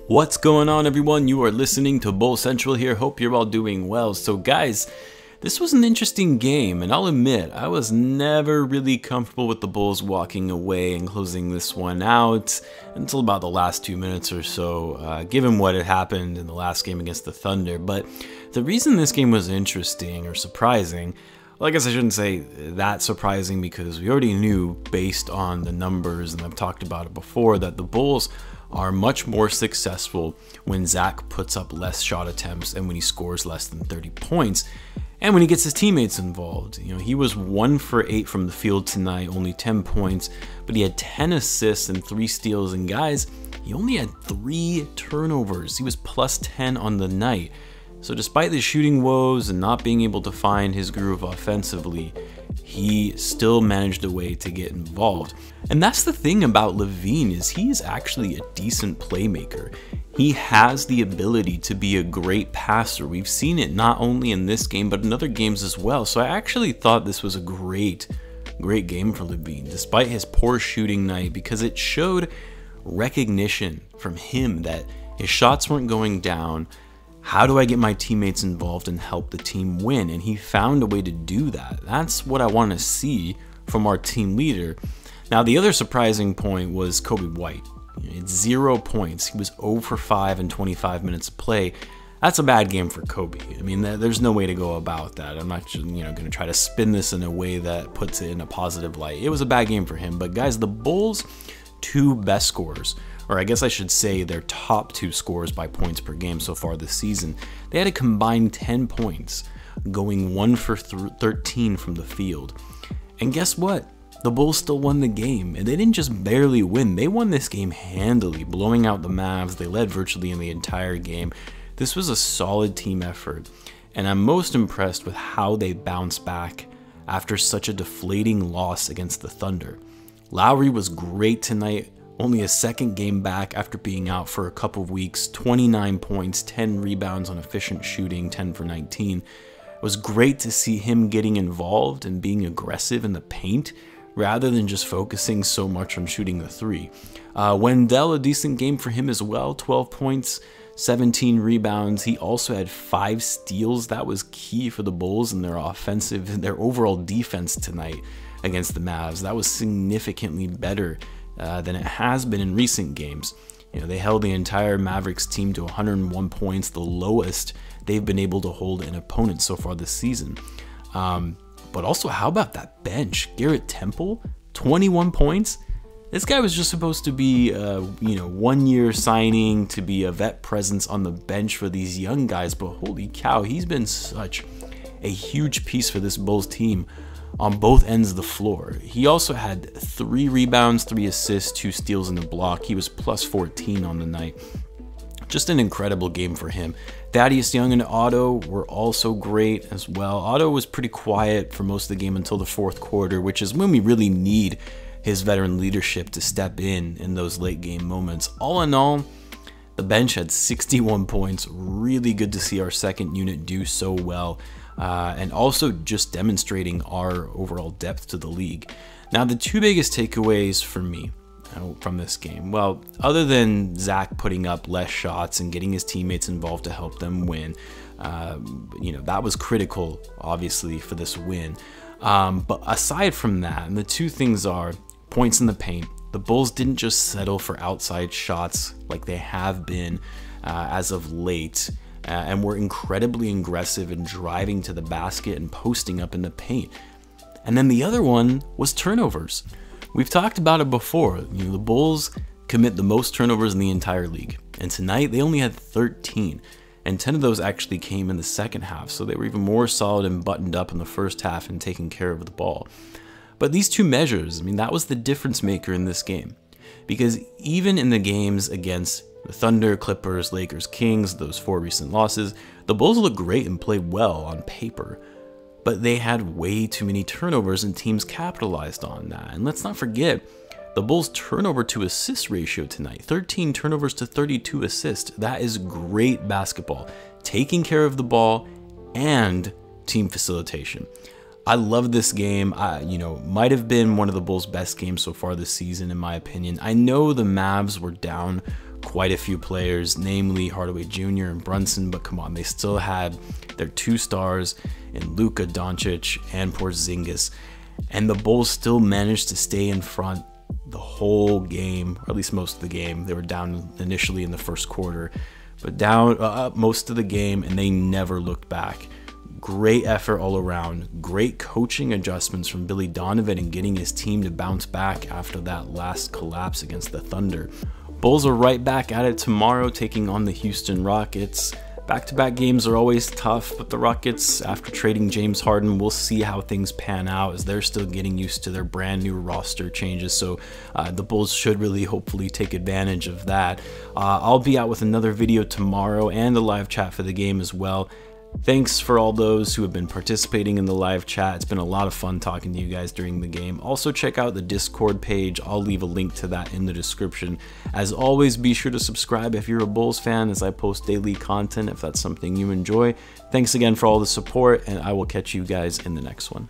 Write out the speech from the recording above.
What's going on, everyone? You are listening to Bull Central here. Hope you're all doing well. So guys, this was an interesting game, and I'll admit I was never really comfortable with the Bulls walking away and closing this one out until about the last 2 minutes or so, given what had happened in the last game against the Thunder. But the reason this game was interesting or surprising, well, I guess I shouldn't say that surprising, because we already knew based on the numbers, and I've talked about it before, that the Bulls are much more successful when Zach puts up less shot attempts and when he scores less than 30 points and when he gets his teammates involved. You know, he was 1 for 8 from the field tonight, only 10 points, but he had 10 assists and 3 steals, and guys, he only had 3 turnovers. He was plus 10 on the night. So despite the shooting woes and not being able to find his groove offensively, he still managed a way to get involved. And that's the thing about Lavine, is he is actually a decent playmaker. He has the ability to be a great passer. We've seen it not only in this game, but in other games as well. So I actually thought this was a great game for Lavine, despite his poor shooting night, because it showed recognition from him that his shots weren't going down. How do I get my teammates involved and help the team win? And he found a way to do that. That's what I want to see from our team leader. Now, the other surprising point was Coby White. It's 0 points. He was 0 for 5 in 25 minutes of play. That's a bad game for Coby. I mean, there's no way to go about that. I'm not, going to try to spin this in a way that puts it in a positive light. It was a bad game for him. But guys, the Bulls' 2 best scorers, or I guess I should say their top 2 scorers by points per game so far this season, they had a combined 10 points, going 1 for 13 from the field. And guess what? The Bulls still won the game, and they didn't just barely win. They won this game handily, blowing out the Mavs. They led virtually in the entire game. This was a solid team effort, and I'm most impressed with how they bounced back after such a deflating loss against the Thunder. Lauri was great tonight, only a second game back after being out for a couple of weeks. 29 points, 10 rebounds on efficient shooting, 10 for 19. It was great to see him getting involved and being aggressive in the paint rather than just focusing so much on shooting the 3. Wendell, a decent game for him as well, 12 points, 17 rebounds. He also had 5 steals. That was key for the Bulls in their their overall defense tonight against the Mavs. That was significantly better than it has been in recent games. You know, they held the entire Mavericks team to 101 points, the lowest they've been able to hold an opponent so far this season. But also, how about that bench? Garrett Temple, 21 points. This guy was just supposed to be, 1-year signing to be a vet presence on the bench for these young guys. But holy cow, he's been such a huge piece for this Bulls team on both ends of the floor. He also had 3 rebounds, 3 assists, 2 steals in the block. He was plus 14 on the night. Just an incredible game for him. Thaddeus Young and Otto were also great as well. Otto was pretty quiet for most of the game until the 4th quarter, which is when we really need his veteran leadership to step in those late game moments. All in all, the bench had 61 points. Really good to see our second unit do so well. And also just demonstrating our overall depth to the league. Now, the 2 biggest takeaways for me from this game, well, other than Zach putting up less shots and getting his teammates involved to help them win, that was critical, obviously, for this win. But aside from that, and the 2 things are points in the paint. The Bulls didn't just settle for outside shots like they have been as of late. And were incredibly aggressive in driving to the basket and posting up in the paint. And then the other one was turnovers. We've talked about it before. The Bulls commit the most turnovers in the entire league. And tonight they only had 13. And 10 of those actually came in the second half. So they were even more solid and buttoned up in the first half and taking care of the ball. But these 2 measures, that was the difference maker in this game. Because even in the games against the Thunder, Clippers, Lakers, Kings, those 4 recent losses, the Bulls looked great and played well on paper. But they had way too many turnovers and teams capitalized on that. And let's not forget, the Bulls' turnover to assist ratio tonight, 13 turnovers to 32 assists. That is great basketball. Taking care of the ball and team facilitation. I love this game. Might have been one of the Bulls' best games so far this season, in my opinion. I know the Mavs were down quite a few players, namely Hardaway Jr. and Brunson, but come on, they still had their 2 stars in Luka Doncic and Porzingis, and the Bulls still managed to stay in front the whole game, or at least most of the game. They were down initially in the first quarter, but down up most of the game, and they never looked back. Great effort all around, great coaching adjustments from Billy Donovan and getting his team to bounce back after that last collapse against the Thunder. Bulls are right back at it tomorrow, taking on the Houston Rockets. Back-to-back games are always tough, but the Rockets, after trading James Harden, we'll see how things pan out as they're still getting used to their brand new roster changes. So the Bulls should really hopefully take advantage of that. I'll be out with another video tomorrow and a live chat for the game as well. Thanks for all those who have been participating in the live chat. It's been a lot of fun talking to you guys during the game. Also check out the Discord page. I'll leave a link to that in the description. As always, be sure to subscribe if you're a Bulls fan, as I post daily content if that's something you enjoy. Thanks again for all the support, and I will catch you guys in the next one.